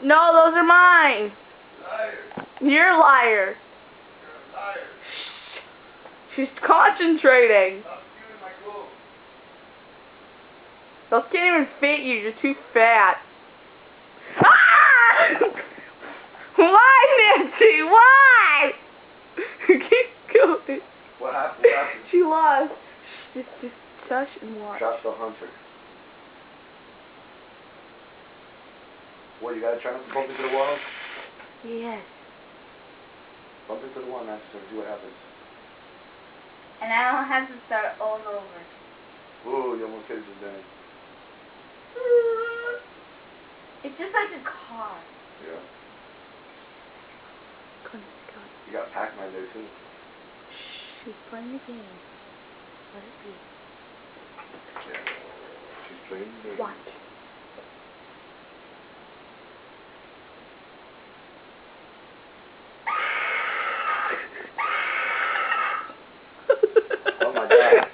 No, those are mine. Liar. You're a liar. You're a liar. She's concentrating. Stop stealing my clothes. Those can't even fit you. You're too fat. Ah! Why, Nancy? Why? Keep going. What happened? What happened? She lost. Just shush and watch. Trap the hunter. What, you gotta try not to bump into the wall? Yes. Bump into the wall, Master. See what happens. And I don't have to start all over. Ooh, you almost hit it then. It's just like a car. Yeah. Come on. You got Pac-Man there too. Shh, she's playing the game. Let it be. Yeah. She's playing the game. Watch. Oh my God.